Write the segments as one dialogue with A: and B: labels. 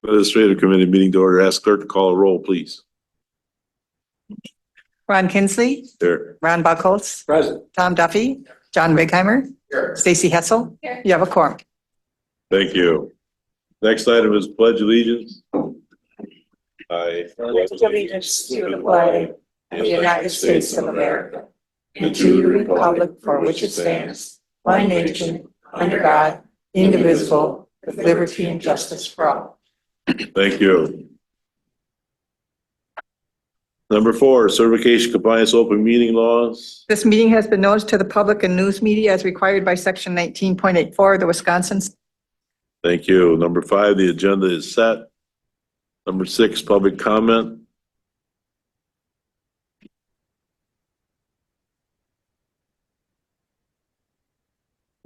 A: Administrative Committee meeting to order. Ask clerk to call a roll, please.
B: Ron Kinsley,
A: Here.
B: Ron Buckholz,
A: Present.
B: Tom Duffy, John Righeimer, Stacy Hetzel. You have a quorum.
A: Thank you. Next item is pledge allegiance. I
B: pledge allegiance to the flag of the United States of America and to the republic for which it stands, one nation, under God, indivisible, with liberty and justice for all.
A: Thank you. Number 4, certification compliance open meeting laws.
B: This meeting has been noticed to the public and news media as required by section 19.84 of the Wisconsin.
A: Thank you. Number 5, the agenda is set. Number 6, public comment.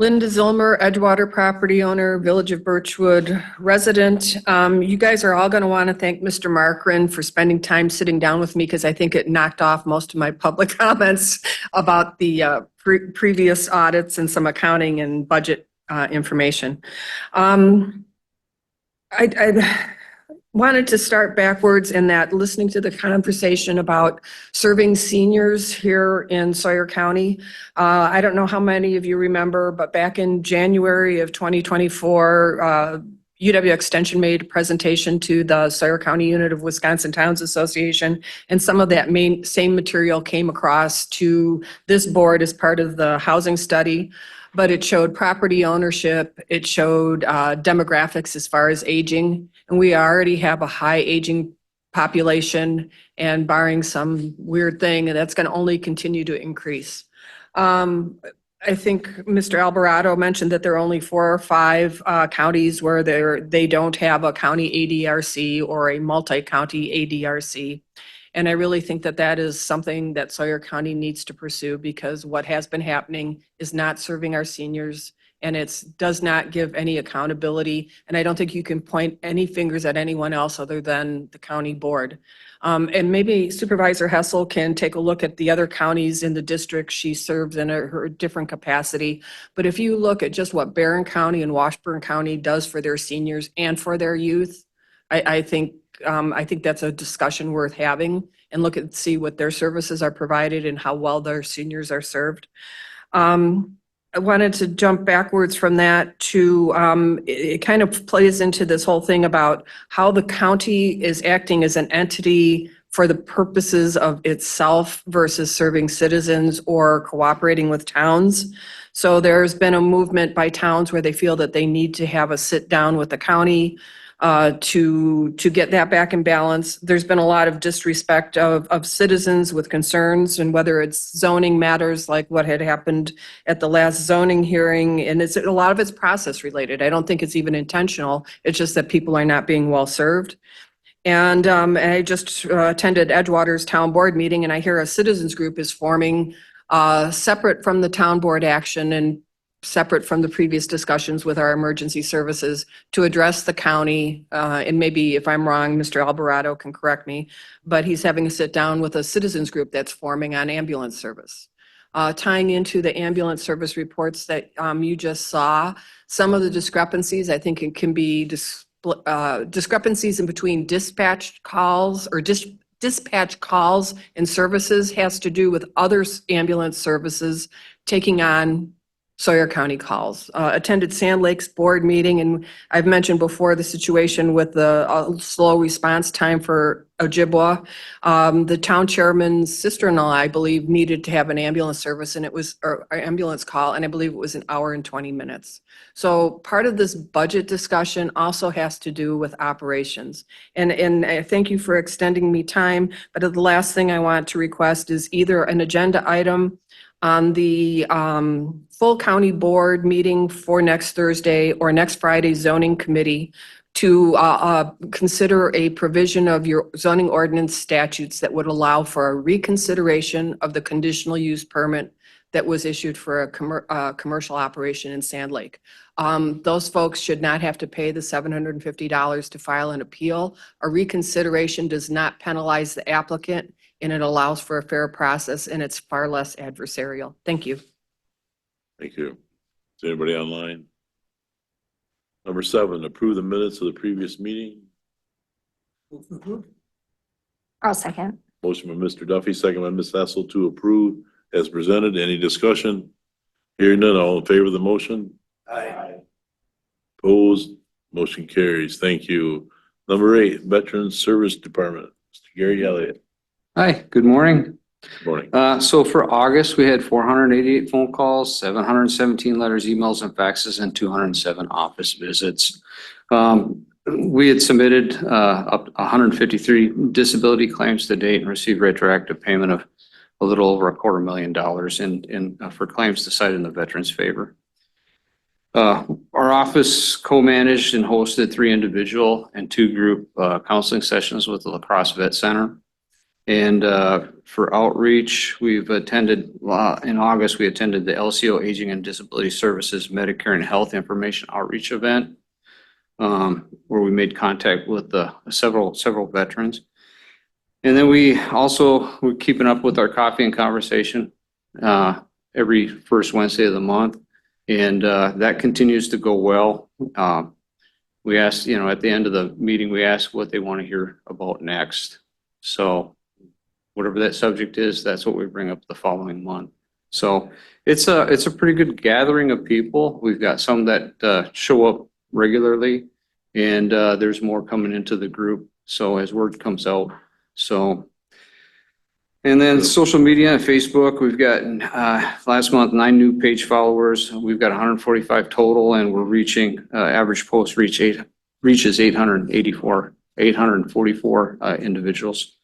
C: Linda Zilmer, Edgewater property owner, Village of Birchwood resident. You guys are all going to want to thank Mr. Markren for spending time sitting down with me because I think it knocked off most of my public comments about the previous audits and some accounting and budget information. I wanted to start backwards in that listening to the conversation about serving seniors here in Sawyer County. I don't know how many of you remember, but back in January of 2024, UW Extension made a presentation to the Sawyer County unit of Wisconsin Towns Association, and some of that same material came across to this board as part of the housing study. But it showed property ownership, it showed demographics as far as aging, and we already have a high aging population, and barring some weird thing, that's going to only continue to increase. I think Mr. Alvarado mentioned that there are only 4 or 5 counties where they don't have a county ADRC or a multi-county ADRC. And I really think that that is something that Sawyer County needs to pursue, because what has been happening is not serving our seniors, and it does not give any accountability. And I don't think you can point any fingers at anyone else other than the county board. And maybe Supervisor Hessel can take a look at the other counties in the district she serves in her different capacity. But if you look at just what Barron County and Washburn County does for their seniors and for their youth, I think that's a discussion worth having, and see what their services are provided and how well their seniors are served. I wanted to jump backwards from that to, it kind of plays into this whole thing about how the county is acting as an entity for the purposes of itself versus serving citizens or cooperating with towns. So there's been a movement by towns where they feel that they need to have a sit down with the county to get that back in balance. There's been a lot of disrespect of citizens with concerns, and whether it's zoning matters like what had happened at the last zoning hearing, and a lot of it's process related. I don't think it's even intentional. It's just that people are not being well served. And I just attended Edgewater's town board meeting, and I hear a citizens group is forming separate from the town board action and separate from the previous discussions with our emergency services to address the county. And maybe if I'm wrong, Mr. Alvarado can correct me, but he's having a sit down with a citizens group that's forming on ambulance service. Tying into the ambulance service reports that you just saw, some of the discrepancies, I think it can be discrepancies in between dispatch calls or dispatch calls and services has to do with other ambulance services taking on Sawyer County calls. Attended Sand Lake's board meeting, and I've mentioned before the situation with the slow response time for Ojibwa. The town chairman's sister-in-law, I believe, needed to have an ambulance service, and an ambulance call, and I believe it was 1 hour and 20 minutes. So part of this budget discussion also has to do with operations. And I thank you for extending me time, but the last thing I want to request is either an agenda item on the full county board meeting for next Thursday or next Friday zoning committee to consider a provision of your zoning ordinance statutes that would allow for a reconsideration of the conditional use permit that was issued for a commercial operation in Sand Lake. Those folks should not have to pay the $750 to file an appeal. A reconsideration does not penalize the applicant, and it allows for a fair process, and it's far less adversarial. Thank you.
A: Thank you. Is anybody online? Number 7, approve the minutes of the previous meeting.
D: I'll second.
A: Motion by Mr. Duffy, second by Ms. Hassel to approve as presented. Any discussion? Hearing none, all in favor of the motion?
E: Aye.
A: Opposed? Motion carries. Thank you. Number 8, Veterans Service Department, Mr. Gary Elliott.
F: Hi, good morning.
A: Good morning.
F: So for August, we had 488 phone calls, 717 letters, emails, and faxes, and 207 office visits. We had submitted up to 153 disability claims to date and received retroactive payment of a little over $250,000 for claims decided in the veterans' favor. Our office co-managed and hosted 3 individual and 2 group counseling sessions with the La Crosse Vet Center. And for outreach, we've attended, in August, we attended the LCO Aging and Disability Services Medicare and Health Information Outreach event, where we made contact with several veterans. And then we're keeping up with our coffee and conversation every first Wednesday of the month. And that continues to go well. We asked, at the end of the meeting, we asked what they want to hear about next. So whatever that subject is, that's what we bring up the following month. So it's a pretty good gathering of people. We've got some that show up regularly, and there's more coming into the group. So as word comes out. So, and then social media and Facebook, we've got last month 9 new page followers. We've got 145 total, and we're reaching average post reaches 844 individuals.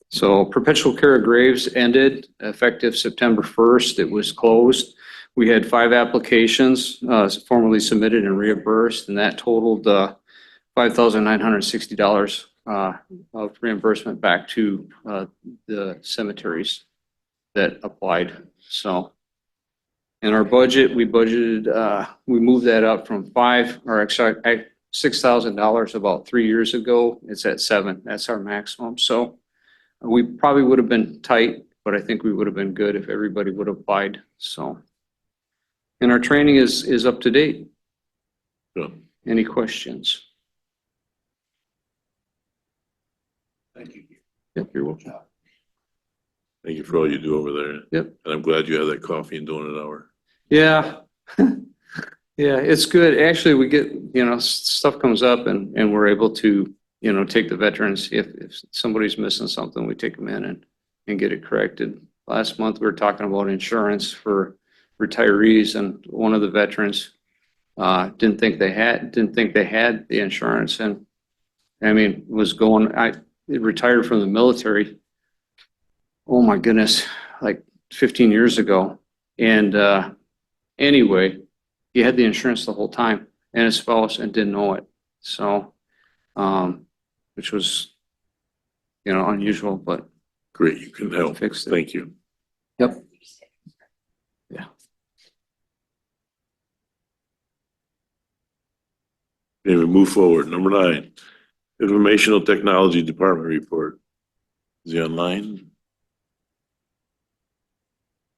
F: So Perpetual Care of Graves ended effective September 1st. It was closed. We had 5 applications formally submitted and reimbursed, and that totaled $5,960 of reimbursement back to the cemeteries that applied. So in our budget, we budgeted, we moved that up from $6,000 about 3 years ago. It's at 7. That's our maximum. So we probably would have been tight, but I think we would have been good if everybody would have applied. So, and our training is up to date.
A: Good.
F: Any questions?
E: Thank you.
A: Yep, you're welcome. Thank you for all you do over there.
F: Yep.
A: And I'm glad you have that coffee and donut hour.
F: Yeah. Yeah, it's good. Actually, we get, stuff comes up and we're able to, take the veterans. If somebody's missing something, we take them in and get it corrected. Last month, we were talking about insurance for retirees, and one of the veterans didn't think they had the insurance, and retired from the military. Oh my goodness, like 15 years ago. And anyway, he had the insurance the whole time, and his spouse, and didn't know it. So, which was, unusual, but
A: Great, you can help.
F: fixed it.
A: Thank you.
F: Yep. Yeah.
A: Okay, we move forward. Number 9, Informational Technology Department report. Is he online?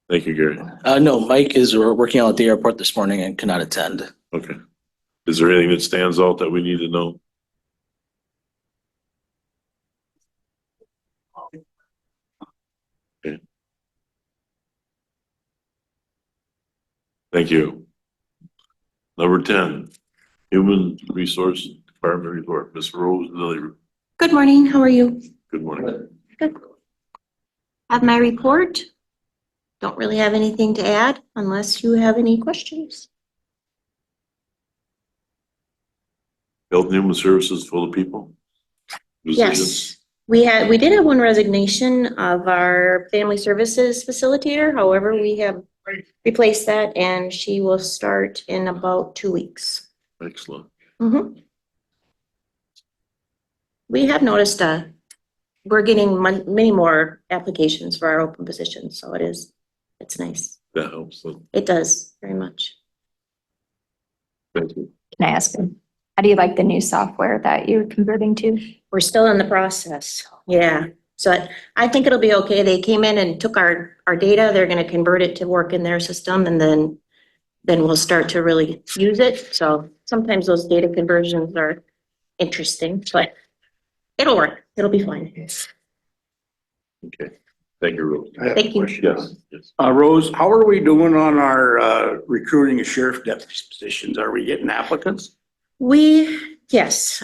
A: Thank you, Gary.
E: No, Mike is working out at the airport this morning and cannot attend.
A: Okay. Is there anything that stands out that we need to know? Okay. Thank you. Number 10, Human Resource Department report. Ms. Rose Lilly.
G: Good morning, how are you?
A: Good morning.
G: Good. Have my report. Don't really have anything to add unless you have any questions.
A: Health and Human Services full of people? Positions?
G: Yes, we did have one resignation of our family services facilitator. However, we have replaced that and she will start in about 2 weeks.
A: Excellent.
G: Mhm. We have noticed we're getting many more applications for our open positions, so it's nice.
A: That helps.
G: It does very much.
A: Thank you.
D: Can I ask, how do you like the new software that you're converting to?
G: We're still in the process. Yeah. So I think it'll be okay. They came in and took our data. They're going to convert it to work in their system, and then we'll start to really use it. So sometimes those data conversions are interesting, but It'll work. It'll be fine.
A: Okay, thank you, Rose.
H: I have a
G: Thank you.
H: question.
A: Yes, yes.
H: Rose, how are we doing on our recruiting of sheriff deputy positions? Are we getting applicants?
G: Yes,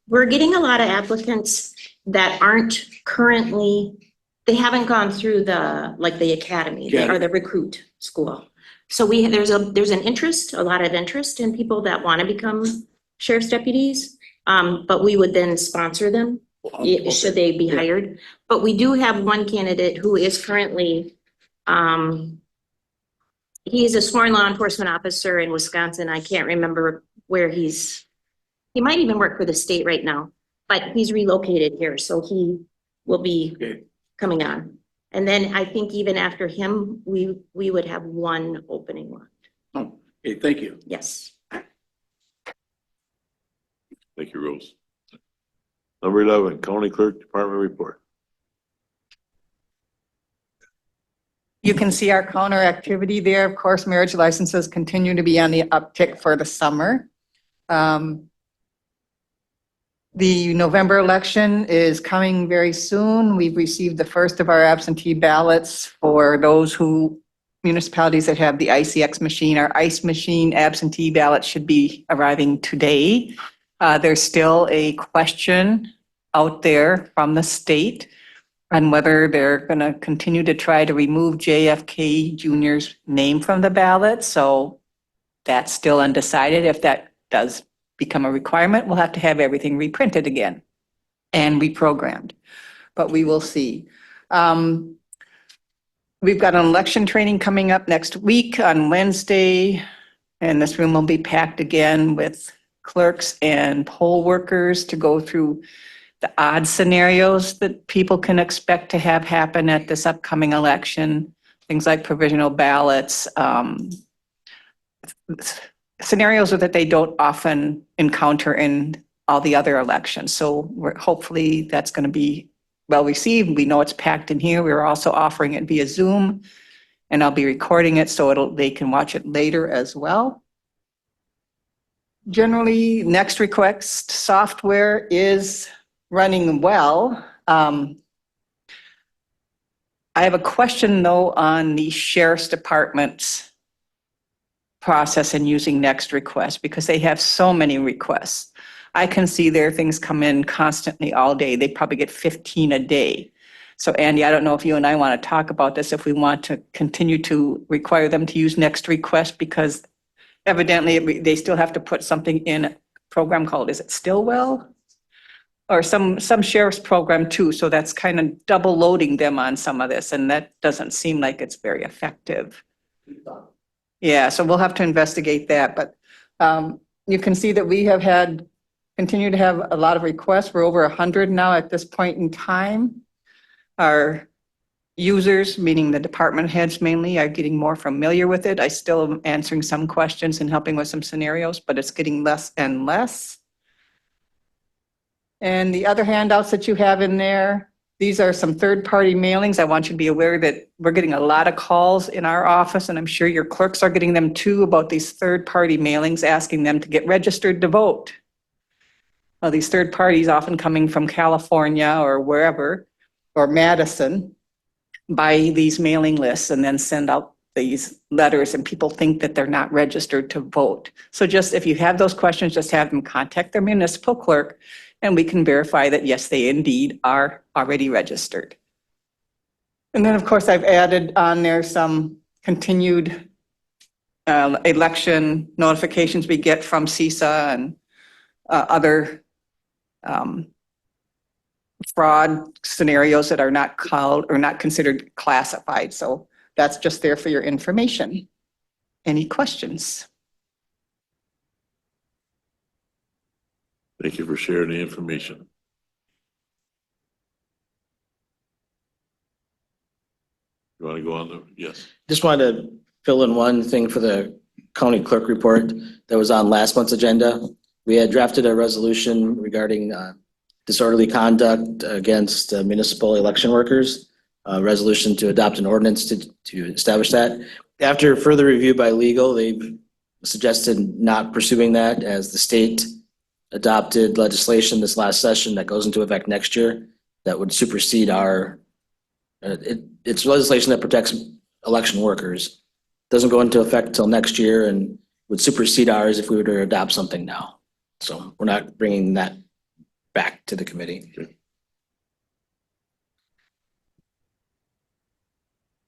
G: we're getting a lot of applicants that aren't currently, they haven't gone through the academy or the recruit school. So there's an interest, a lot of interest in people that want to become sheriff's deputies. But we would then sponsor them should they be hired. But we do have one candidate who is currently, he's a sworn law enforcement officer in Wisconsin. I can't remember where he might even work for the state right now, but he's relocated here, so he will be coming on. And then I think even after him, we would have one opening left.
H: Oh, okay, thank you.
G: Yes.
A: Thank you, Rose. Number 11, County Clerk Department report.
B: You can see our counter activity there. Of course, marriage licenses continue to be on the uptick for the summer. The November election is coming very soon. We've received the first of our absentee ballots for those municipalities that have the ICX machine. Our ICE machine absentee ballot should be arriving today. There's still a question out there from the state on whether they're going to continue to try to remove JFK Jr.'s name from the ballot. So that's still undecided. If that does become a requirement, we'll have to have everything reprinted again and reprogrammed. But we will see. We've got an election training coming up next week on Wednesday, and this room will be packed again with clerks and poll workers to go through the odd scenarios that people can expect to have happen at this upcoming election, things like provisional ballots, scenarios that they don't often encounter in all the other elections. So hopefully that's going to be well received. We know it's packed in here. We're also offering it via Zoom, and I'll be recording it so they can watch it later as well. Generally, Next Request software is running well. I have a question though on the Sheriff's Department's process in using Next Request because they have so many requests. I can see their things come in constantly all day. They probably get 15 a day. So Andy, I don't know if you and I want to talk about this, if we want to continue to require them to use Next Request, because evidently they still have to put something in a program called, is it Stillwell? Or some sheriff's program too. So that's kind of double loading them on some of this, and that doesn't seem like it's very effective. Yeah, so we'll have to investigate that, but you can see that we have continue to have a lot of requests. We're over 100 now at this point in time. Our users, meaning the department heads mainly, are getting more familiar with it. I still am answering some questions and helping with some scenarios, but it's getting less and less. And the other handouts that you have in there, these are some third-party mailings. I want you to be aware that we're getting a lot of calls in our office, and I'm sure your clerks are getting them too, about these third-party mailings asking them to get registered to vote. Well, these third parties often coming from California or wherever, or Madison, buy these mailing lists and then send out these letters, and people think that they're not registered to vote. So just if you have those questions, just have them contact their municipal clerk, and we can verify that yes, they indeed are already registered. And then of course I've added on there some continued election notifications we get from CISA and other fraud scenarios that are not called or not considered classified. So that's just there for your information. Any questions?
A: Thank you for sharing the information. You want to go on? Yes.
E: Just wanted to fill in one thing for the county clerk report that was on last month's agenda. We had drafted a resolution regarding disorderly conduct against municipal election workers, a resolution to adopt an ordinance to establish that. After further review by legal, they've suggested not pursuing that as the state adopted legislation this last session that goes into effect next year that would supersede our, it's legislation that protects election workers. Doesn't go into effect until next year and would supersede ours if we were to adopt something now. So we're not bringing that back to the committee.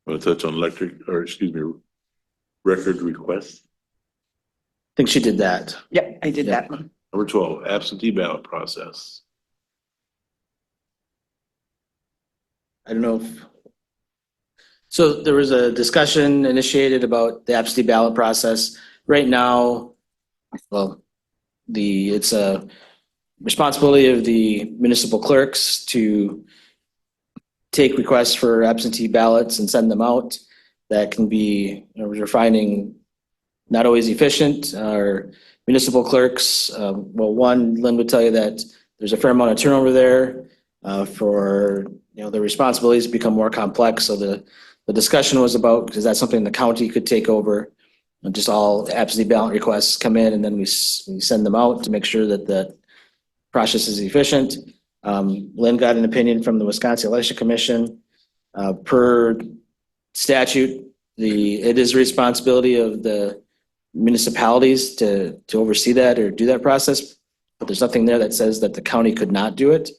A: Want to touch on record requests?
E: I think she did that.
B: Yep, I did that one.
A: Number 12, absentee ballot process.
E: I don't know if. So there was a discussion initiated about the absentee ballot process. Right now, well, it's a responsibility of the municipal clerks to take requests for absentee ballots and send them out. That can be, we're finding not always efficient. Our municipal clerks, well, one, Lynn would tell you that there's a fair amount of turnover there for, the responsibilities become more complex. So the discussion was about, is that something the county could take over? And just all absentee ballot requests come in and then we send them out to make sure that the process is efficient. Lynn got an opinion from the Wisconsin Election Commission. Per statute, it is a responsibility of the municipalities to oversee that or do that process, but there's nothing there that says that the county could not do it.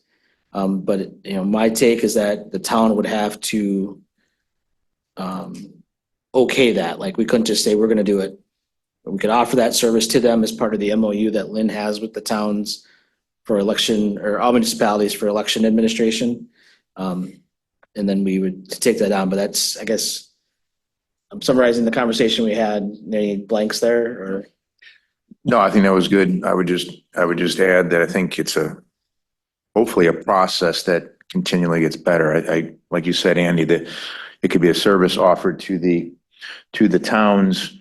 E: But my take is that the town would have to okay that. Like we couldn't just say we're going to do it. But we could offer that service to them as part of the MOU that Lynn has with the towns for election, or all municipalities for election administration. And then we would take that on. But that's, I guess, I'm summarizing the conversation we had. Any blanks there or?
I: No, I think that was good. I would just add that I think it's hopefully a process that continually gets better. I like you said, Andy, that it could be a service offered to the towns.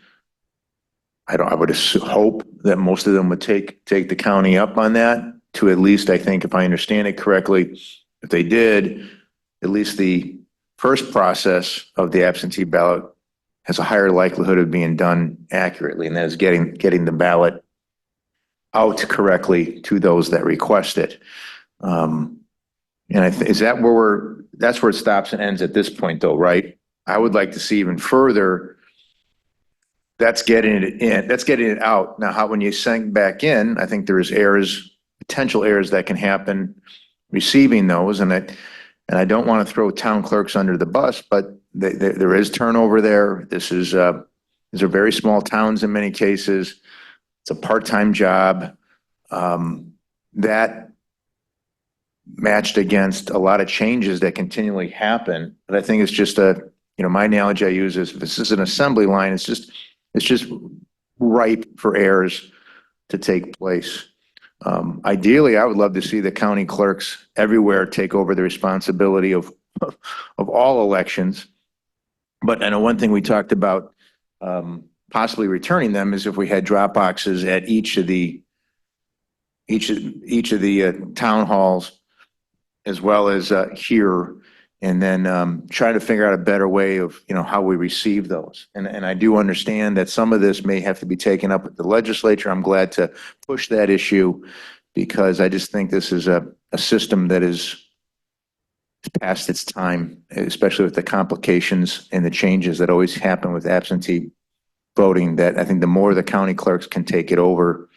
I: I would hope that most of them would take the county up on that, to at least, I think, if I understand it correctly, if they did, at least the first process of the absentee ballot has a higher likelihood of being done accurately, and that is getting the ballot out correctly to those that request it. And is that that's where it stops and ends at this point though, right? I would like to see even further. That's getting it in, that's getting it out. Now, when you send back in, I think there's potential errors that can happen receiving those. And I don't want to throw town clerks under the bus, but there is turnover there. These are very small towns in many cases. It's a part-time job. That matched against a lot of changes that continually happen. But I think it's just my analogy I use is, if this is an assembly line, it's just ripe for errors to take place. Ideally, I would love to see the county clerks everywhere take over the responsibility of all elections. But I know one thing we talked about possibly returning them is if we had drop boxes at each of the town halls, as well as here, and then try to figure out a better way of how we receive those. And I do understand that some of this may have to be taken up with the legislature. I'm glad to push that issue, because I just think this is a system that is past its time, especially with the complications and the changes that always happen with absentee voting. That I think the more the county clerks can take it over,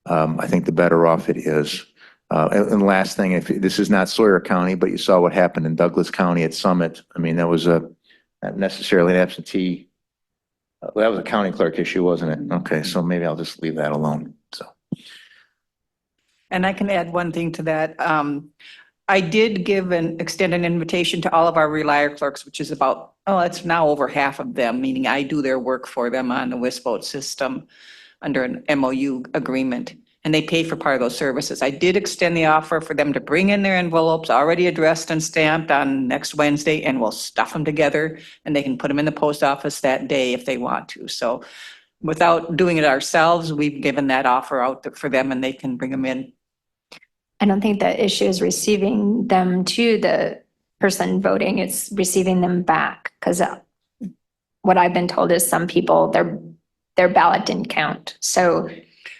I: I think the better off it is. And last thing, if this is not Sawyer County, but you saw what happened in Douglas County at Summit. I mean, that was not necessarily an absentee. That was a county clerk issue, wasn't it? Okay, so maybe I'll just leave that alone. So.
B: And I can add one thing to that. I did extend an invitation to all of our relier clerks, which is about, it's now over half of them, meaning I do their work for them on the WISVOTE system under an MOU agreement. And they pay for part of those services. I did extend the offer for them to bring in their envelopes already addressed and stamped on next Wednesday, and we'll stuff them together and they can put them in the post office that day if they want to. So without doing it ourselves, we've given that offer out for them and they can bring them in.
D: I don't think the issue is receiving them to the person voting, it's receiving them back. Because what I've been told is some people, their ballot didn't count. So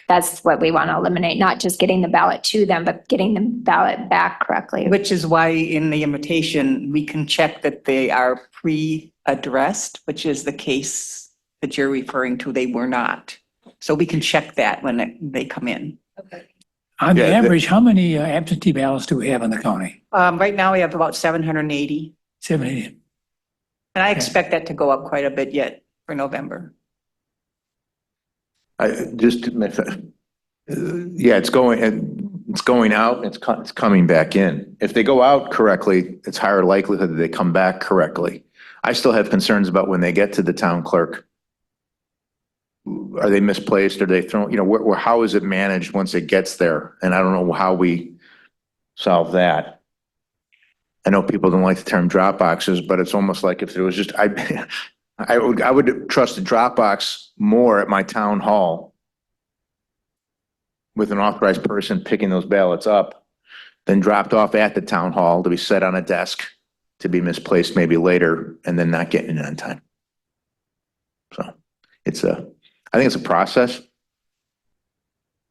D: That's what we want to eliminate, not just getting the ballot to them, but getting the ballot back correctly.
B: Which is why in the invitation, we can check that they are pre-addressed, which is the case that you're referring to, they were not. So we can check that when they come in.
J: On
I: Yeah,
J: average, how many absentee ballots do we have in the county?
B: Right now, we have about 780,
J: 70.
B: and I expect that to go up quite a bit yet for November.
I: Yeah, it's going out, it's coming back in. If they go out correctly, it's higher likelihood that they come back correctly. I still have concerns about when they get to the town clerk. Are they misplaced? Are they thrown, how is it managed once it gets there? And I don't know how we solve that. I know people don't like the term drop boxes, but it's almost like if there was just, I would trust a Dropbox more at my town hall with an authorized person picking those ballots up than dropped off at the town hall to be set on a desk to be misplaced maybe later and then not getting it on time. So I think it's a process.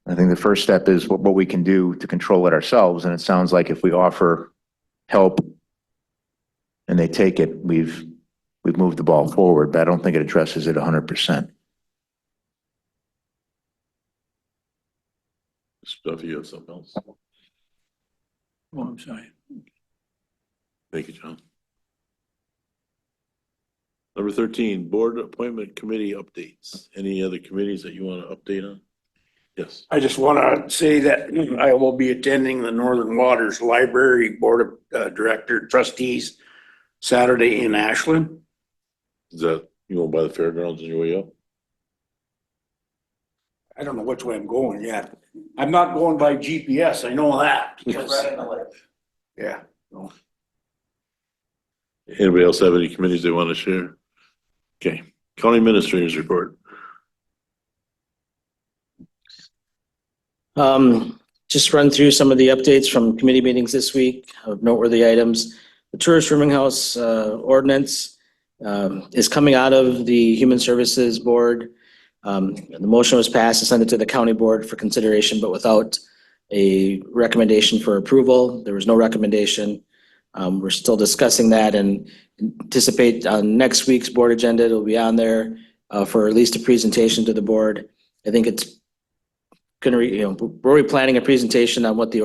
I: I think the first step is what we can do to control it ourselves. And it sounds like if we offer help and they take it, we've moved the ball forward, but I don't think it addresses it 100%.
A: Stuff, you have something else?
J: Oh, I'm sorry.
A: Thank you, John. Number 13, board appointment committee updates. Any other committees that you want to update on? Yes.
H: I just want to say that I will be attending the Northern Waters Library Board of Director Trustees Saturday in Ashland.
A: Is that, you going by the fairgrounds on your way up?
H: I don't know which way I'm going yet. I'm not going by GPS, I know that. Yeah.
A: Anybody else have any committees they want to share? Okay, county administrators report.
E: Just run through some of the updates from committee meetings this week of noteworthy items. The tourist rooming house ordinance is coming out of the Human Services Board. The motion was passed and sent it to the county board for consideration, but without a recommendation for approval. There was no recommendation. We're still discussing that and anticipate on next week's board agenda, it'll be on there for at least a presentation to the board. I think it's gonna, we're already planning a presentation on what the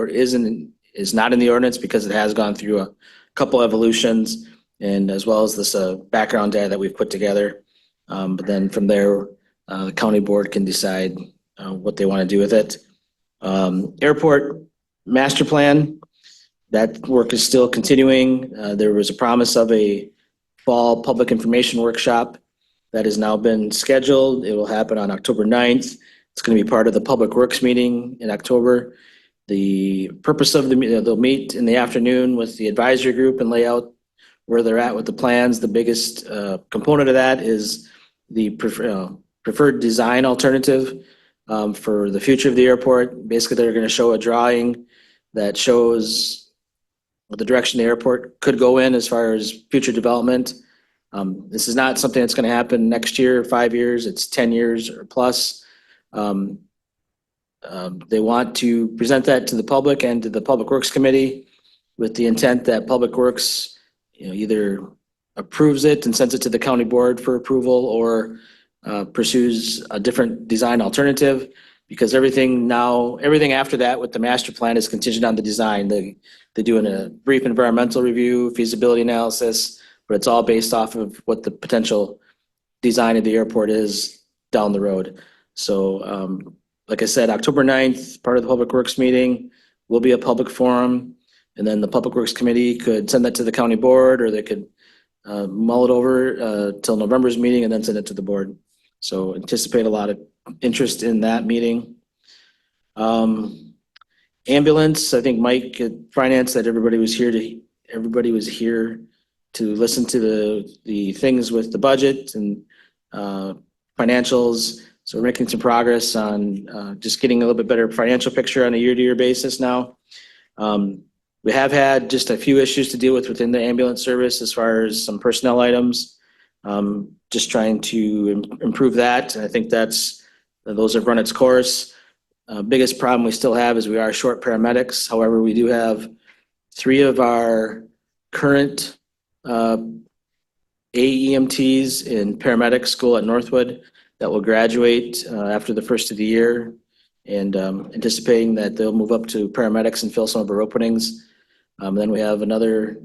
E: is not in the ordinance because it has gone through a couple evolutions and as well as this background data that we've put together. But then from there, the county board can decide what they want to do with it. Airport master plan, that work is still continuing. There was a promise of a fall public information workshop that has now been scheduled. It will happen on October 9th. It's going to be part of the Public Works meeting in October. The purpose of the meeting, they'll meet in the afternoon with the advisory group and lay out where they're at with the plans. The biggest component of that is the preferred design alternative for the future of the airport. Basically, they're going to show a drawing that shows what the direction the airport could go in as far as future development. This is not something that's going to happen next year, 5 years. It's 10 years or plus. They want to present that to the public and to the Public Works Committee with the intent that Public Works, either approves it and sends it to the county board for approval or pursues a different design alternative, because everything after that with the master plan is contingent on the design. They're doing a brief environmental review, feasibility analysis, but it's all based off of what the potential design of the airport is down the road. So, like I said, October 9th, part of the Public Works meeting will be a public forum. And then the Public Works Committee could send that to the county board, or they could mull it over till November's meeting and then send it to the board. So anticipate a lot of interest in that meeting. Ambulance, I think Mike at Finance said everybody was here to listen to the things with the budget and financials. So we're making some progress on just getting a little bit better financial picture on a year-to-year basis now. We have had just a few issues to deal with within the ambulance service as far as some personnel items. Just trying to improve that. And I think those have run its course. Biggest problem we still have is we are short paramedics. However, we do have 3 of our current AEMTs in paramedic school at Northwood that will graduate after the first of the year, and anticipating that they'll move up to paramedics and fill some of our openings. Then we have another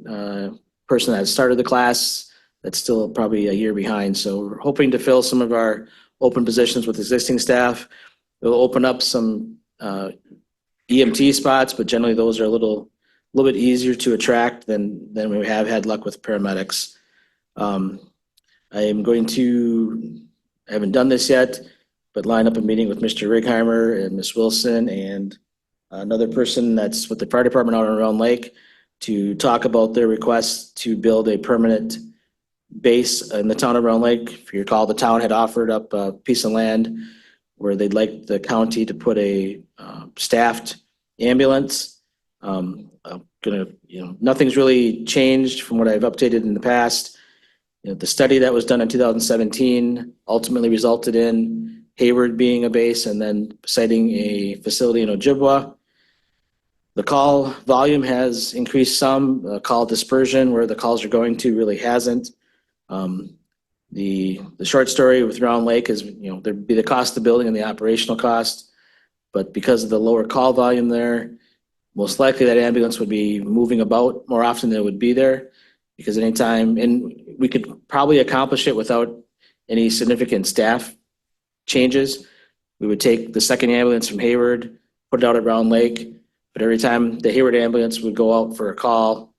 E: person that started the class that's still probably a year behind. So we're hoping to fill some of our open positions with existing staff. We'll open up some EMT spots, but generally those are a little bit easier to attract than we have had luck with paramedics. I am going to, I haven't done this yet, but line up a meeting with Mr. Righeimer and Ms. Wilson and another person that's with the fire department out on Round Lake to talk about their request to build a permanent base in the town of Round Lake. If you recall, the town had offered up a piece of land where they'd like the county to put a staffed ambulance. Nothing's really changed from what I've updated in the past. The study that was done in 2017 ultimately resulted in Hayward being a base and then citing a facility in Ojibwa. The call volume has increased some. Call dispersion, where the calls are going to, really hasn't. The short story with Round Lake is, there'd be the cost of building and the operational cost, but because of the lower call volume there, most likely that ambulance would be moving about more often than it would be there, because anytime, and we could probably accomplish it without any significant staff changes. We would take the second ambulance from Hayward, put it out at Round Lake, but every time the Hayward ambulance would go out for a call,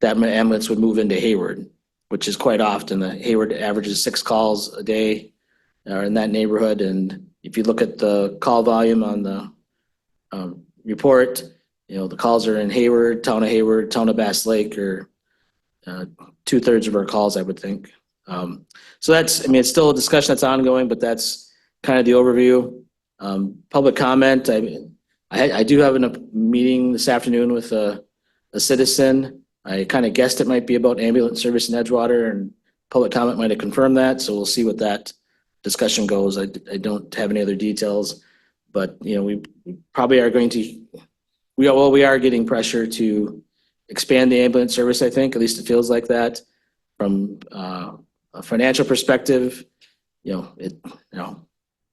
E: that ambulance would move into Hayward, which is quite often. The Hayward averages 6 calls a day in that neighborhood. And if you look at the call volume on the report, the calls are in Hayward, town of Bass Lake, or 2/3 of our calls, I would think. So that's, it's still a discussion that's ongoing, but that's kind of the overview. Public comment, I do have a meeting this afternoon with a citizen. I kind of guessed it might be about ambulance service in Edgewater, and public comment might have confirmed that. So we'll see what that discussion goes. I don't have any other details, but we probably are going to, we are getting pressure to expand the ambulance service. I think, at least it feels like that. From a financial perspective, on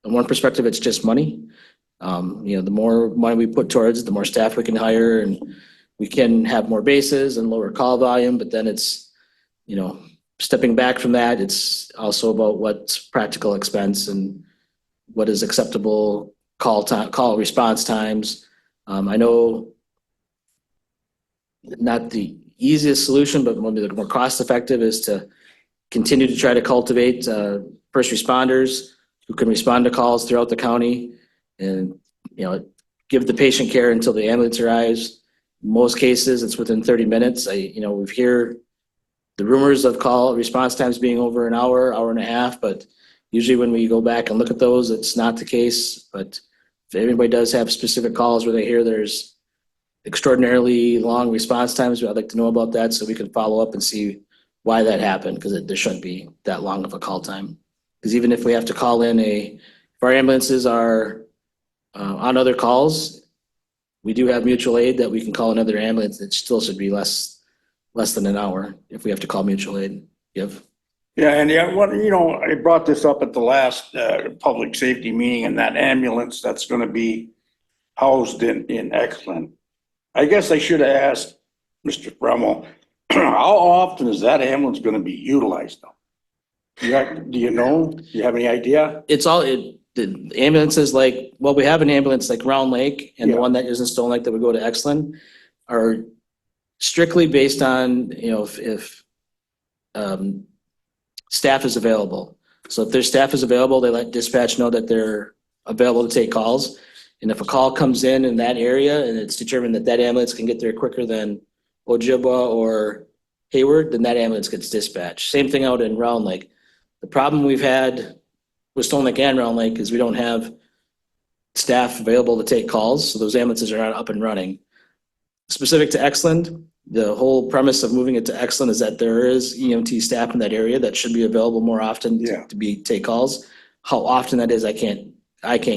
E: one perspective, it's just money. The more money we put towards it, the more staff we can hire, and we can have more bases and lower call volume. But then it's, stepping back from that, it's also about what's practical expense and what is acceptable call response times. I know not the easiest solution, but maybe the more cost effective is to continue to try to cultivate first responders who can respond to calls throughout the county, and give the patient care until the ambulance arrives. In most cases, it's within 30 minutes. We've heard the rumors of call response times being over an hour and a half, but usually when we go back and look at those, it's not the case. But if anybody does have specific calls where they hear there's extraordinarily long response times, I'd like to know about that so we can follow up and see why that happened, because there shouldn't be that long of a call time. Because even if we have to call in if our ambulances are on other calls, we do have mutual aid that we can call another ambulance. It still should be less than an hour if we have to call mutual aid.
H: Yeah, and I brought this up at the last public safety meeting, and that ambulance that's going to be housed in Exlin. I guess I should have asked Mr. Fremmel, how often is that ambulance going to be utilized though? Do you know? Do you have any idea?
E: The ambulances we have an ambulance like Round Lake, and the
H: Yeah.
E: one that is in Stone Lake that would go to Exlin are strictly based on, if staff is available. So if their staff is available, they let dispatch know that they're available to take calls. And if a call comes in that area and it's determined that ambulance can get there quicker than Ojibwa or Hayward, then that ambulance gets dispatched. Same thing out in Round Lake. The problem we've had with Stone Lake and Round Lake is we don't have staff available to take calls, so those ambulances are not up and running. Specific to Exlin, the whole premise of moving it to Exlin is that there is EMT staff in that area that should be available more often to take calls. How often that is, I can't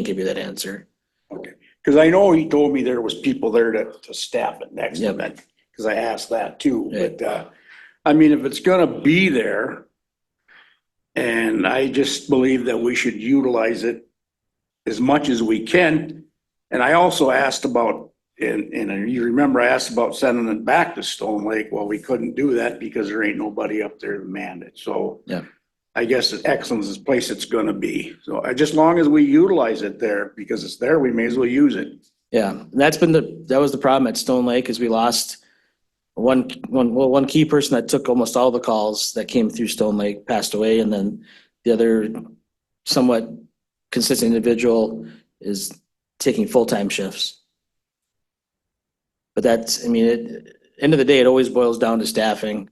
E: give you that answer.
H: Okay. Cause I know he told me there was people there to staff it next to
E: Yep.
H: him, cause I asked that too,
E: Right.
H: but, I mean, if it's gonna be there. And I just believe that we should utilize it as much as we can. And I also asked about, and you remember I asked about sending it back to Stone Lake. Well, we couldn't do that because there ain't nobody up there to man it, so.
E: Yeah.
H: I guess that Excellence is the place it's gonna be. So just long as we utilize it there, because it's there, we may as well use it.
E: Yeah, and that was the problem at Stone Lake is we lost one key person that took almost all the calls that came through Stone Lake passed away. And then the other somewhat consistent individual is taking full-time shifts. But that's, I mean, end of the day, it always boils down to staffing.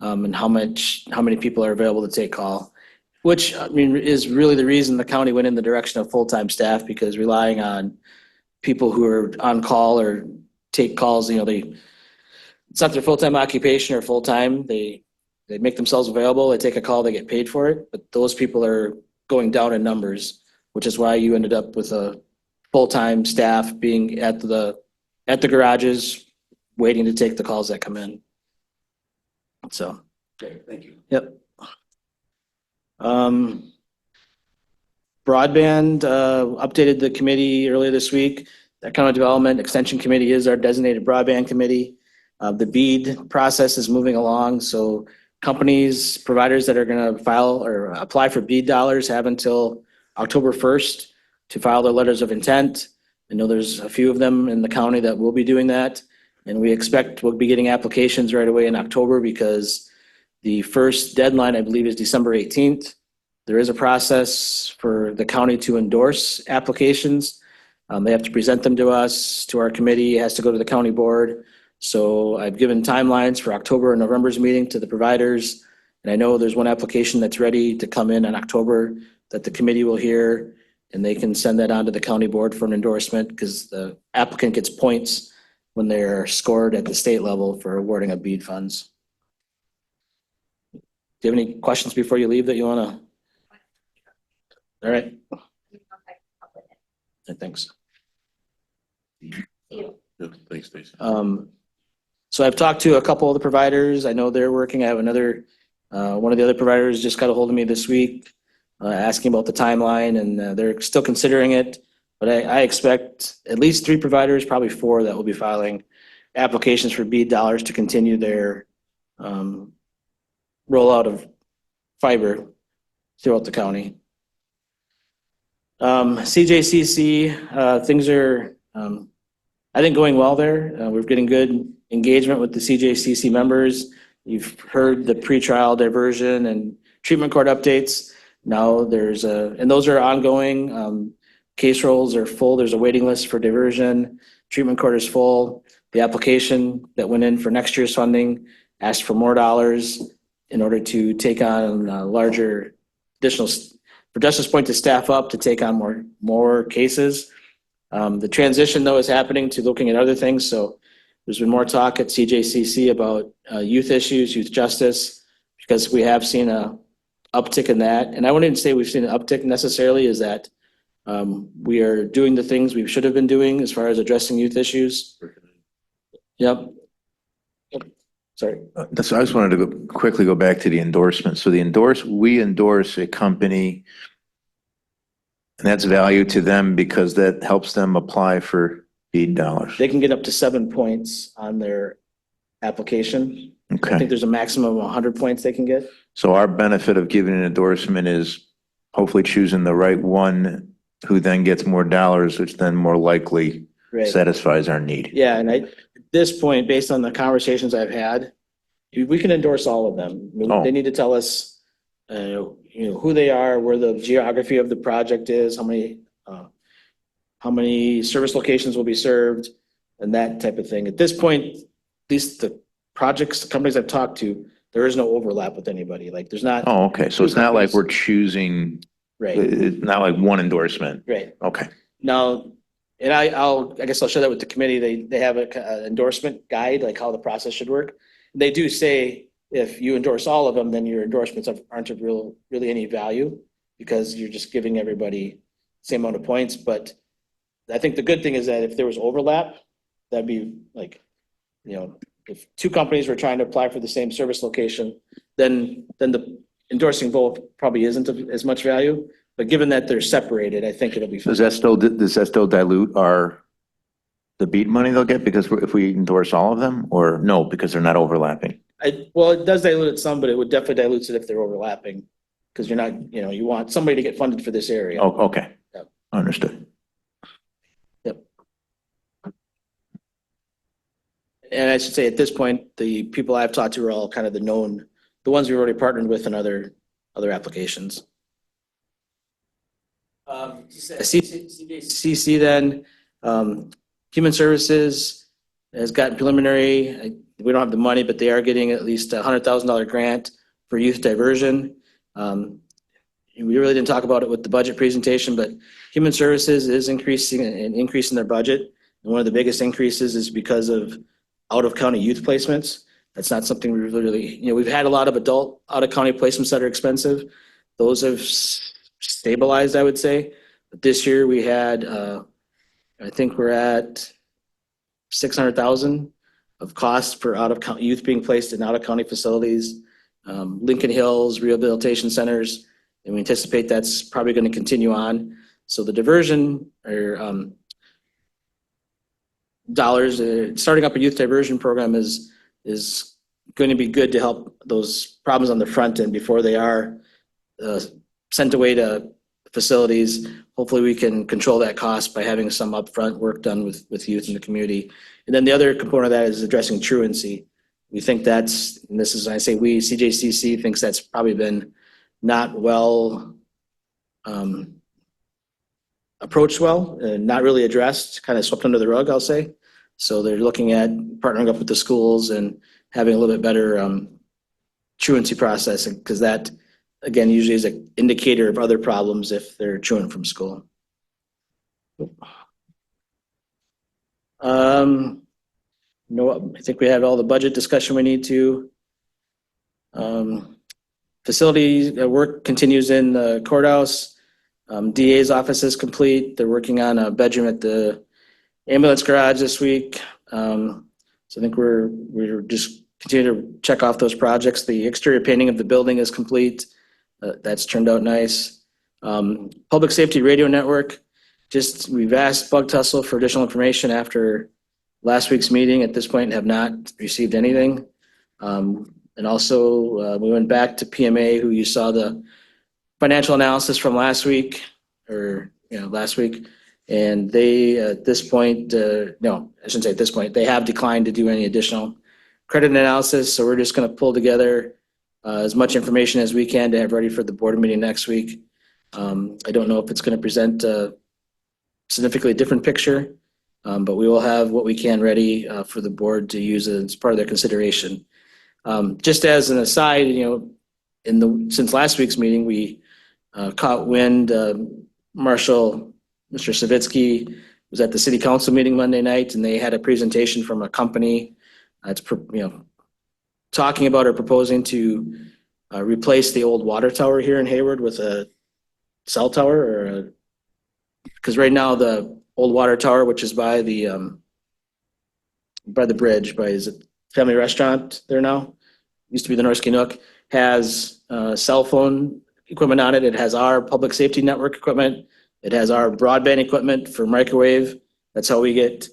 E: And how many people are available to take call, which I mean is really the reason the county went in the direction of full-time staff, because relying on people who are on call or take calls, it's not their full-time occupation or full-time. They make themselves available, they take a call, they get paid for it, but those people are going down in numbers, which is why you ended up with a full-time staff being at the garages, waiting to take the calls that come in. So,
H: Okay, thank you.
E: yep. Broadband, updated the committee earlier this week. The Economic Development Extension Committee is our designated broadband committee. The BEAD process is moving along, so companies, providers that are gonna file or apply for BEAD dollars have until October 1st to file their letters of intent. I know there's a few of them in the county that will be doing that. And we expect we'll be getting applications right away in October, because the first deadline, I believe, is December 18th. There is a process for the county to endorse applications. They have to present them to us, to our committee, it has to go to the county board. So I've given timelines for October and November's meeting to the providers. And I know there's one application that's ready to come in October that the committee will hear, and they can send that on to the county board for an endorsement, because the applicant gets points when they're scored at the state level for awarding of BEAD funds. Do you have any questions before you leave that you want to? All right. Thanks.
A: Yeah, thanks, Stacy.
E: So I've talked to a couple of the providers. I know they're working. I have another, one of the other providers just got a hold of me this week, asking about the timeline, and they're still considering it. But I expect at least 3 providers, probably 4, that will be filing applications for BEAD dollars to continue their rollout of fiber throughout the county. CJCC, things are, I think, going well there. We're getting good engagement with the CJCC members. You've heard the pretrial diversion and treatment court updates. Now and those are ongoing. Case rolls are full. There's a waiting list for diversion. Treatment court is full. The application that went in for next year's funding asked for more dollars in order to take on larger additional, for Justice Point to staff up to take on more cases. The transition, though, is happening to looking at other things. So there's been more talk at CJCC about youth issues, youth justice, because we have seen a uptick in that. And I wouldn't say we've seen an uptick necessarily, is that we are doing the things we should have been doing as far as addressing youth issues. Yep. Sorry.
I: So I just wanted to quickly go back to the endorsement. So we endorse a company, and that's value to them because that helps them apply for BEAD dollars.
E: They can get up to 7 points on their application. I
I: Okay.
E: think there's a maximum of 100 points they can get.
I: So our benefit of giving an endorsement is hopefully choosing the right one who then gets more dollars, which then more likely
E: Right.
I: satisfies our need.
E: Yeah, and at this point, based on the conversations I've had, we can endorse all of them. I mean,
I: Oh.
E: They need to tell us, who they are, where the geography of the project is, how many service locations will be served, and that type of thing. At this point, at least the projects, the companies I've talked to, there is no overlap with anybody. Like, there's not,
I: Oh, okay. So it's not like we're choosing,
E: right,
I: it's not like one endorsement.
E: right.
I: Okay.
E: Now, and I guess I'll share that with the committee. They have an endorsement guide, like how the process should work. They do say if you endorse all of them, then your endorsements aren't of really any value, because you're just giving everybody the same amount of points. But I think the good thing is that if there was overlap, that'd be like, if two companies were trying to apply for the same service location, then the endorsing vote probably isn't of as much value. But given that they're separated, I think it'll be.
I: Does that still dilute the BEAD money they'll get because if we endorse all of them, or no, because they're not overlapping?
E: Well, it does dilute it some, but it would definitely dilute it if they're overlapping. Because you're not, you want somebody to get funded for this area.
I: Oh, okay.
E: Yep.
I: Understood.
E: Yep. And I should say at this point, the people I've talked to are all kind of the ones we've already partnered with in other applications. CC then, Human Services has gotten preliminary, we don't have the money, but they are getting at least $100,000 grant for youth diversion. We really didn't talk about it with the budget presentation, but Human Services is increasing their budget. And one of the biggest increases is because of out-of-county youth placements. That's not something we really, we've had a lot of adult out-of-county placements that are expensive. Those have stabilized, I would say. But this year we had, I think we're at $600,000 of costs for out-of-county youth being placed in out-of-county facilities, Lincoln Hills, rehabilitation centers, and we anticipate that's probably going to continue on. So the diversion or dollars, starting up a youth diversion program is going to be good to help those problems on the front end before they are sent away to facilities. Hopefully we can control that cost by having some upfront work done with youth in the community. And then the other component of that is addressing truancy. We think that's, and this is, I say we, CJCC thinks that's probably been not well approached well, and not really addressed, kind of swept under the rug, I'll say. So they're looking at partnering up with the schools and having a little bit better truancy processing, because that, again, usually is an indicator of other problems if they're truant from school. No, I think we had all the budget discussion we need to. Facility work continues in the courthouse. DA's office is complete. They're working on a bedroom at the ambulance garage this week. So I think we're just continue to check off those projects. The exterior painting of the building is complete. That's turned out nice. Public safety radio network. We've asked Bug Tussle for additional information after last week's meeting. At this point, have not received anything. And also, we went back to PMA, who you saw the financial analysis from last week, and they, at this point, no, I shouldn't say at this point, they have declined to do any additional credit analysis. So we're just going to pull together as much information as we can to have ready for the board meeting next week. I don't know if it's going to present a significantly different picture, but we will have what we can ready for the board to use as part of their consideration. Just as an aside, since last week's meeting, we caught wind, Marshall, Mr. Savitsky was at the city council meeting Monday night, and they had a presentation from a company that's, talking about or proposing to replace the old water tower here in Hayward with a cell tower, because right now the old water tower, which is by the bridge, is it Family Restaurant there now? Used to be the Norski Nook, has cell phone equipment on it. It has our public safety network equipment. It has our broadband equipment for microwave. That's how we get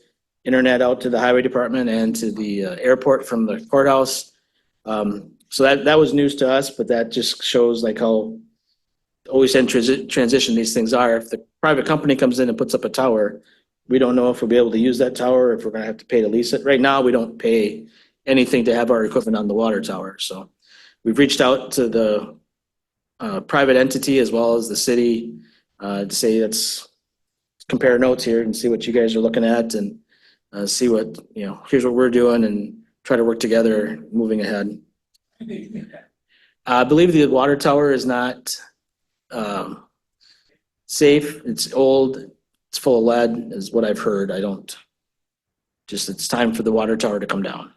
E: internet out to the highway department and to the airport from the courthouse. So that was news to us, but that just shows like how always in transition these things are. If the private company comes in and puts up a tower, we don't know if we'll be able to use that tower, if we're going to have to pay to lease it. Right now, we don't pay anything to have our equipment on the water tower. So we've reached out to the private entity as well as the city to say, let's compare notes here and see what you guys are looking at, and see what, here's what we're doing, and try to work together moving ahead. I believe the water tower is not safe. It's old. It's full of lead is what I've heard. It's time for the water tower to come down.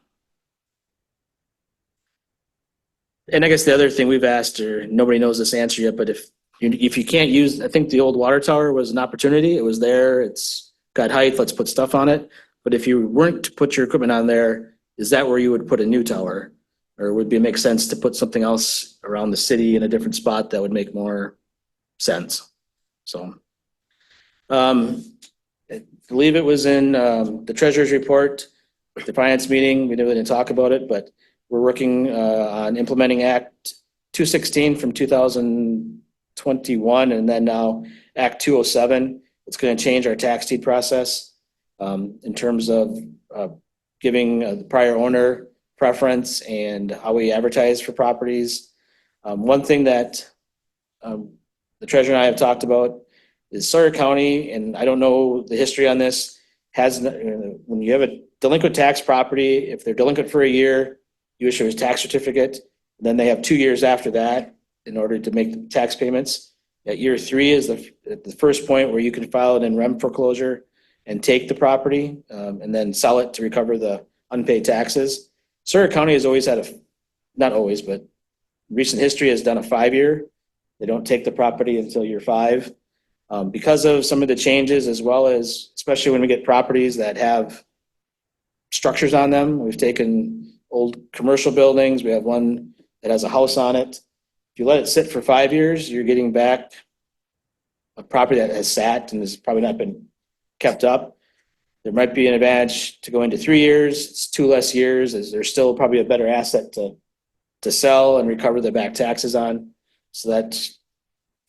E: And I guess the other thing we've asked, or nobody knows this answer yet, but if you can't use, I think the old water tower was an opportunity. It was there. It's got got height, let's put stuff on it. But if you weren't to put your equipment on there, is that where you would put a new tower? Or would it make sense to put something else around the city in a different spot that would make more sense? So, I believe it was in, the treasurer's report, the finance meeting. We didn't talk about it, but we're working, on implementing Act 216 from 2021, and then now Act 207. It's going to change our tax deed process, in terms of, giving the prior owner preference and how we advertise for properties. One thing that, the treasurer and I have talked about is Sawyer County, and I don't know the history on this, has, when you have a delinquent tax property, if they're delinquent for a year, you issue a tax certificate. Then they have 2 years after that in order to make tax payments. At year 3 is the first point where you can file it in rem foreclosure and take the property, and then sell it to recover the unpaid taxes. Sawyer County has always had not always, but recent history has done a 5-year. They don't take the property until year 5. Because of some of the changes, as well as, especially when we get properties that have structures on them. We've taken old commercial buildings. We have one that has a house on it. If you let it sit for 5 years, you're getting back a property that has sat and has probably not been kept up. There might be an advantage to go into 3 years. It's 2 less years, as there's still probably a better asset to sell and recover the back taxes on. So that's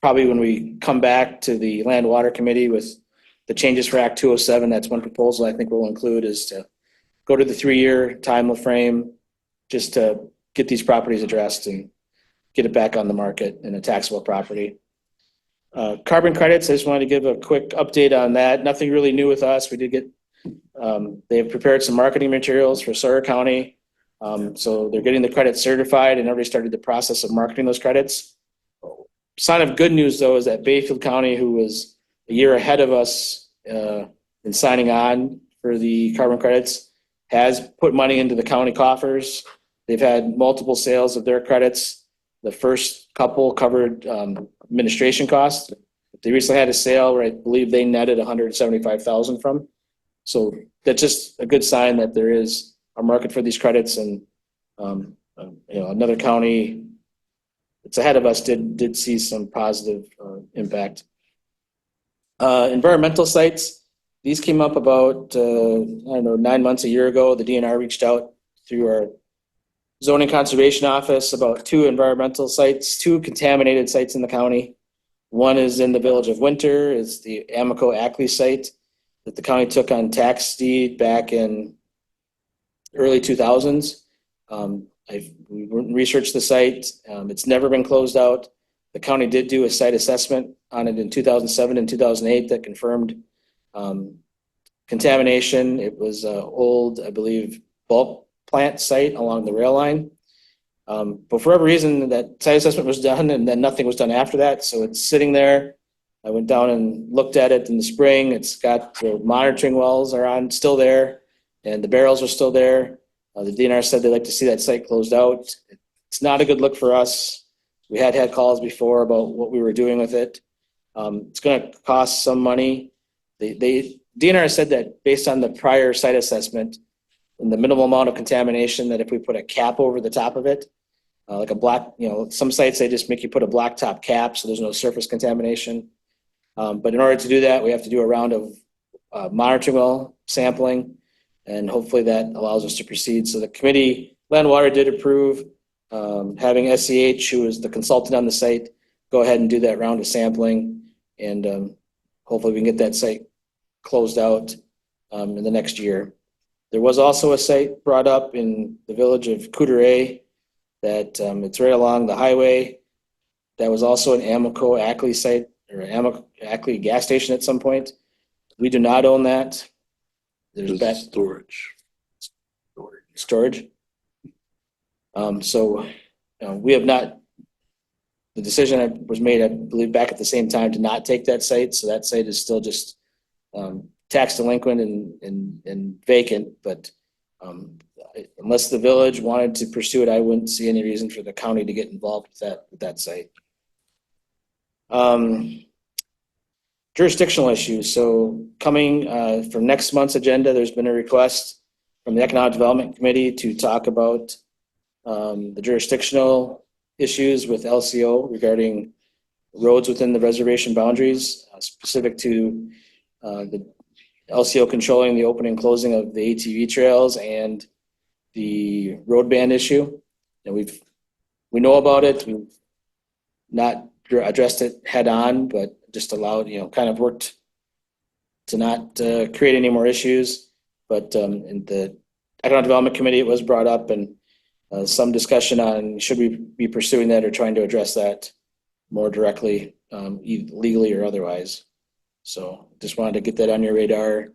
E: probably when we come back to the Land Water Committee with the changes for Act 207, that's one proposal I think we'll include, is to go to the 3-year time frame just to get these properties addressed and get it back on the market in a taxable property. Carbon credits, I just wanted to give a quick update on that. Nothing really new with us. We did get, they have prepared some marketing materials for Sawyer County. So they're getting the credits certified and already started the process of marketing those credits. Sign of good news, though, is that Bayfield County, who was a year ahead of us in signing on for the carbon credits, has put money into the county coffers. They've had multiple sales of their credits. The first couple covered administration costs. They recently had a sale where I believe they netted $175,000 from. So that's just a good sign that there is a market for these credits, and another county that's ahead of us did see some positive impact. Environmental sites, these came up about 9 months, a year ago. The DNR reached out through our zoning conservation office about 2 environmental sites, 2 contaminated sites in the county. One is in the village of Winter. It's the Amoco Ackley site that the county took on tax deed back in early 2000s. We researched the site. It's never been closed out. The county did do a site assessment on it in 2007 and 2008 that confirmed contamination. It was an old, I believe, bulk plant site along the rail line. But for whatever reason, that site assessment was done and then nothing was done after that. So it's sitting there. I went down and looked at it in the spring. It's got the monitoring wells are still there, and the barrels are still there. The DNR said they'd like to see that site closed out. It's not a good look for us. We had calls before about what we were doing with it. It's going to cost some money. DNR said that based on the prior site assessment and the minimal amount of contamination, that if we put a cap over the top of it, like a black, some sites, they just make you put a blacktop cap so there's no surface contamination. But in order to do that, we have to do a round of monitoring well sampling, and hopefully that allows us to proceed. So the committee, Land Water, did approve having SCH, who is the consultant on the site, go ahead and do that round of sampling, and hopefully we can get that site closed out in the next year. There was also a site brought up in the village of Coudray that it's right along the highway. That was also an Amoco Ackley site, or Amoco Ackley gas station at some point. We do not own that. There's
A: Just storage.
E: storage. So we have not, the decision was made, I believe, back at the same time to not take that site. So that site is still just tax delinquent and vacant. But unless the village wanted to pursue it, I wouldn't see any reason for the county to get involved with that site. jurisdictional issues. So coming for next month's agenda, there's been a request from the Economic Development Committee to talk about the jurisdictional issues with LCO regarding roads within the reservation boundaries, specific to the LCO controlling the opening and closing of the ATV trails and the road ban issue. And we know about it. We've not addressed it head on, but just allowed, kind of worked to not create any more issues. But in the Economic Development Committee, it was brought up, and some discussion on should we be pursuing that or trying to address that more directly, legally or otherwise. So just wanted to get that on your radar.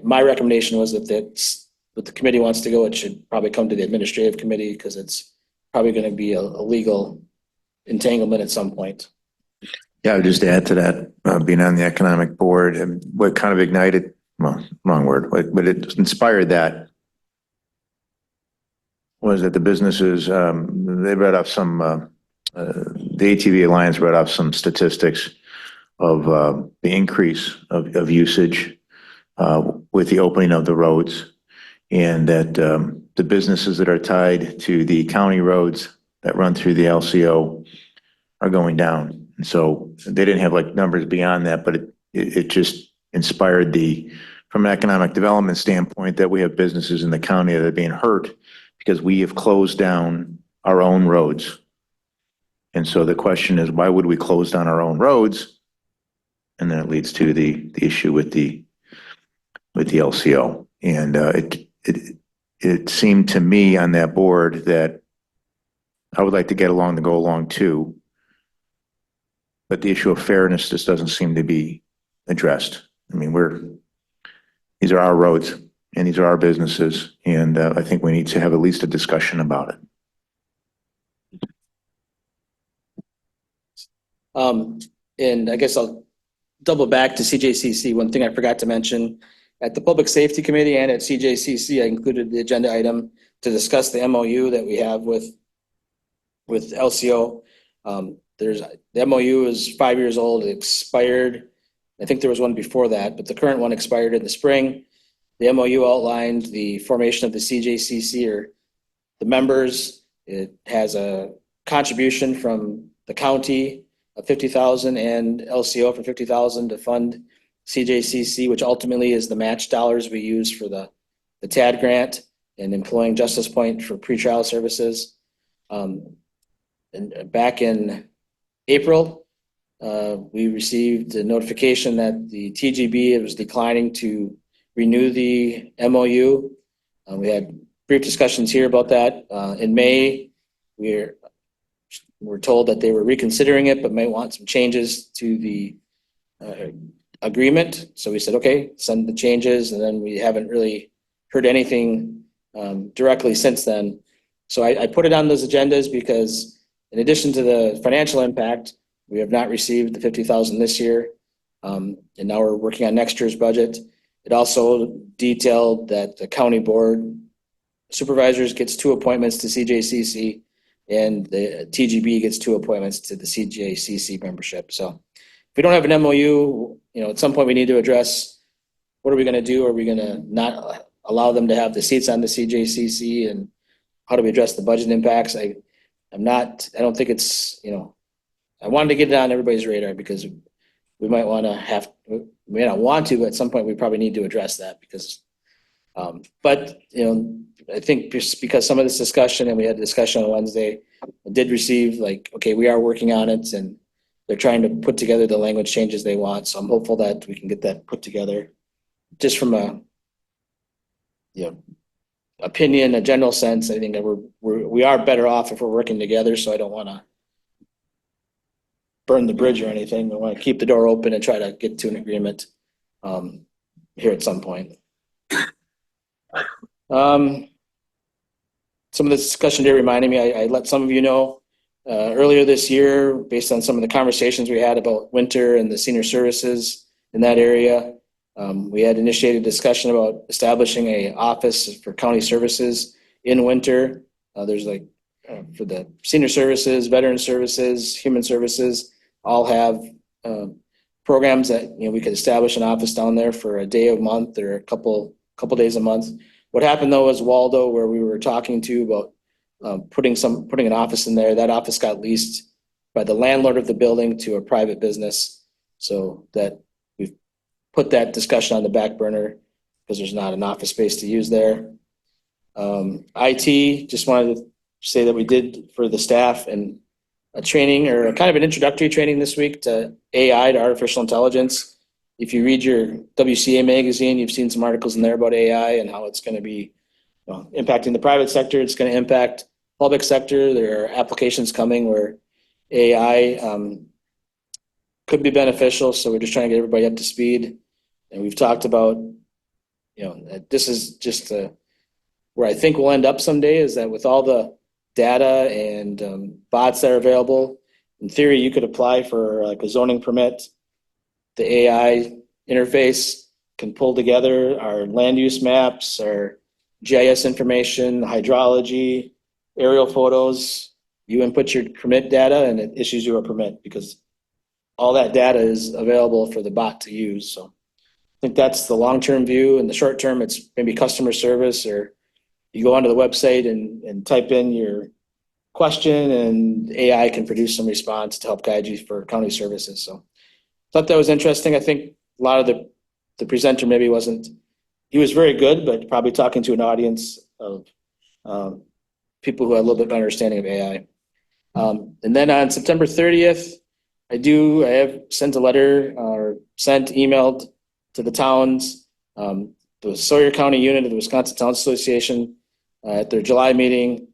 E: My recommendation was that that's what the committee wants to go. It should probably come to the administrative committee because it's probably going to be a legal entanglement at some point.
I: Yeah, I would just add to that, being on the economic board and what kind of ignited, well, wrong word, but it inspired that was that the businesses, they read off some, the ATV Alliance read off some statistics of the increase of usage with the opening of the roads, and that the businesses that are tied to the county roads that run through the LCO are going down. And so they didn't have like numbers beyond that, but it just inspired from an economic development standpoint, that we have businesses in the county that are being hurt because we have closed down our own roads. And so the question is, why would we close down our own roads? And then it leads to the issue with the LCO. And it seemed to me on that board that I would like to get along to go along too. But the issue of fairness just doesn't seem to be addressed. I mean, these are our roads and these are our businesses. And I think we need to have at least a discussion about it.
E: And I guess I'll double back to CJCC. One thing I forgot to mention, at the Public Safety Committee and at CJCC, I included the agenda item to discuss the MOU that we have with LCO. The MOU is 5 years old. It expired. I think there was one before that, but the current one expired in the spring. The MOU outlined the formation of the CJCC, or the members. It has a contribution from the county of $50,000 and LCO for $50,000 to fund CJCC, which ultimately is the match dollars we use for the TAD grant and employing Justice Point for pretrial services. And back in April, we received a notification that the TGB was declining to renew the MOU. We had brief discussions here about that. In May, we're told that they were reconsidering it, but may want some changes to the agreement. So we said, okay, send the changes, and then we haven't really heard anything directly since then. So I put it on those agendas because in addition to the financial impact, we have not received the $50,000 this year. And now we're working on next year's budget. It also detailed that the county board supervisors gets 2 appointments to CJCC, and the TGB gets 2 appointments to the CJCC membership. So if we don't have an MOU, at some point we need to address, what are we going to do? Are we going to not allow them to have the seats on the CJCC, and how do we address the budget impacts? I don't think it's, I wanted to get it on everybody's radar because we might want to we may not want to, but at some point we probably need to address that because, but I think just because some of this discussion, and we had a discussion on Wednesday, I did receive okay, we are working on it and they're trying to put together the language changes they want. So I'm hopeful that we can get that put together just from a, opinion, a general sense. I think that we are better off if we're working together. So I don't want to burn the bridge or anything. We want to keep the door open and try to get to an agreement here at some point. Some of this discussion today reminded me, I let some of you know earlier this year, based on some of the conversations we had about winter and the senior services in that area, we had initiated discussion about establishing an office for county services in winter. There's for the senior services, veteran services, human services, all have programs that, we could establish an office down there for a day a month or a couple days a month. What happened though was Waldo, where we were talking to about putting an office in there, that office got leased by the landlord of the building to a private business. So that we've put that discussion on the back burner because there's not an office space to use there. IT, just wanted to say that we did for the staff and a training or kind of an introductory training this week to AI, to artificial intelligence. If you read your WCA magazine, you've seen some articles in there about AI and how it's going to be impacting the private sector. It's going to impact public sector. There are applications coming where AI could be beneficial. So we're just trying to get everybody up to speed. And we've talked about, that this is just where I think we'll end up someday is that with all the data and bots that are available, in theory, you could apply for like a zoning permit. The AI interface can pull together our land use maps, our GIS information, hydrology, aerial photos. You input your permit data and it issues you a permit because all that data is available for the bot to use. So I think that's the long-term view. In the short term, it's maybe customer service, or you go onto the website and type in your question and AI can produce some response to help guide you for county services. So thought that was interesting. I think a lot of the presenter maybe he was very good, but probably talking to an audience of people who have a little bit of understanding of AI. And then on September 30th, I have sent a letter or emailed to the towns, the Sawyer County unit of the Wisconsin Towns Association at their July meeting,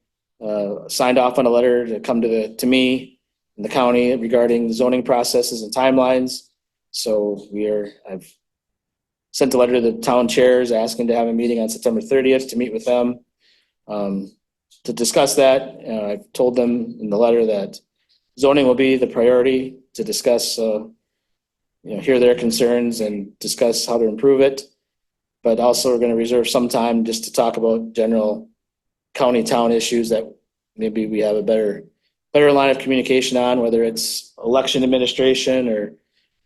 E: signed off on a letter to come to me in the county regarding the zoning processes and timelines. So I've sent a letter to the town chairs asking to have a meeting on September 30th to meet with them to discuss that. I've told them in the letter that zoning will be the priority to discuss, hear their concerns and discuss how to improve it. But also we're going to reserve some time just to talk about general county town issues that maybe we have a better line of communication on, whether it's election administration or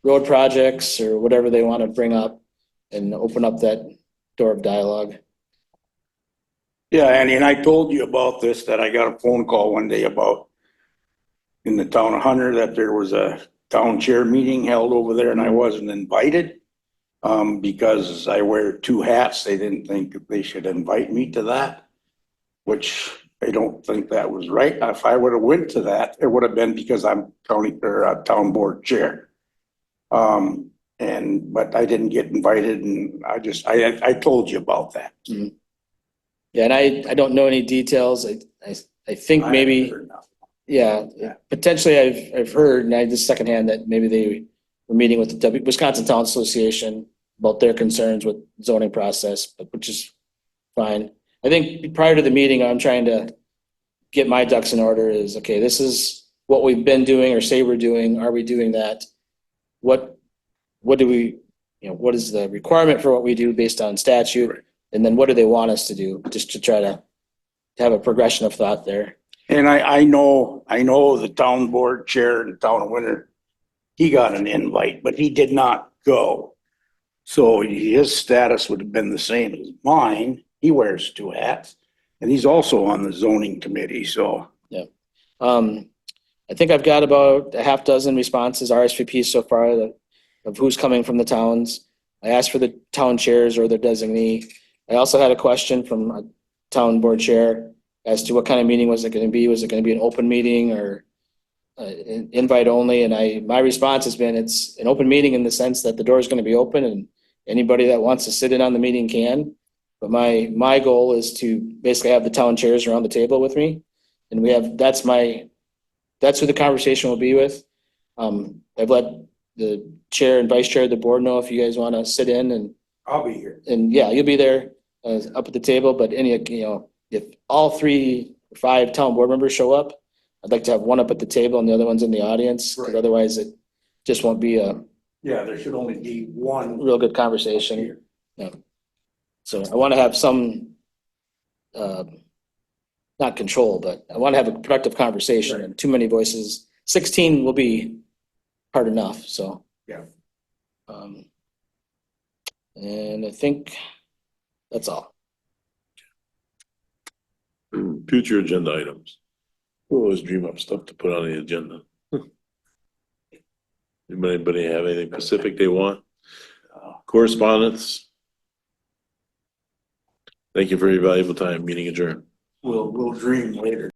E: road projects or whatever they want to bring up, and open up that door of dialogue.
H: Yeah, Andy, and I told you about this, that I got a phone call one day about in the town of Hunter that there was a town chair meeting held over there and I wasn't invited because I wear two hats. They didn't think that they should invite me to that, which I don't think that was right. If I would have went to that, it would have been because I'm town board chair. But I didn't get invited, and I told you about that.
E: Mm-hmm. Yeah, and I don't know any details. I think maybe, potentially I've heard, and I just secondhand that maybe they were meeting with the Wisconsin Town Association about their concerns with zoning process, which is fine. I think prior to the meeting, I'm trying to get my ducks in order. Is okay, this is what we've been doing or say we're doing. Are we doing that? What do we, what is the requirement for what we do based on statute? Right. And then what do they want us to do, just to try to have a progression of thought there.
H: And I know the town board chair in the town of Winter, he got an invite, but he did not go. So his status would have been the same as mine. He wears two hats and he's also on the zoning committee. So,
E: yeah. I think I've got about a half dozen responses, RSVPs so far of who's coming from the towns. I asked for the town chairs or their designee. I also had a question from a town board chair as to what kind of meeting was it going to be? Was it going to be an open meeting or invite only? And my response has been, it's an open meeting in the sense that the door is going to be open and anybody that wants to sit in on the meeting can. But my goal is to basically have the town chairs around the table with me. And that's who the conversation will be with. I've let the chair and vice chair of the board know if you guys want to sit in, and
H: I'll be here.
E: And yeah, you'll be there up at the table. But if all 3 or 5 town board members show up, I'd like to have one up at the table and the other one's in the audience, because otherwise it just won't be a
H: there should only be one
E: real good conversation. Yeah. So I want to have some, not control, but I want to have a productive conversation. And too many voices. 16 will be hard enough. So And I think that's all.
A: Future agenda items. We always dream up stuff to put on the agenda. Anybody have anything specific they want? Correspondence? Thank you for your valuable time. Meeting adjourned.
H: We'll dream later.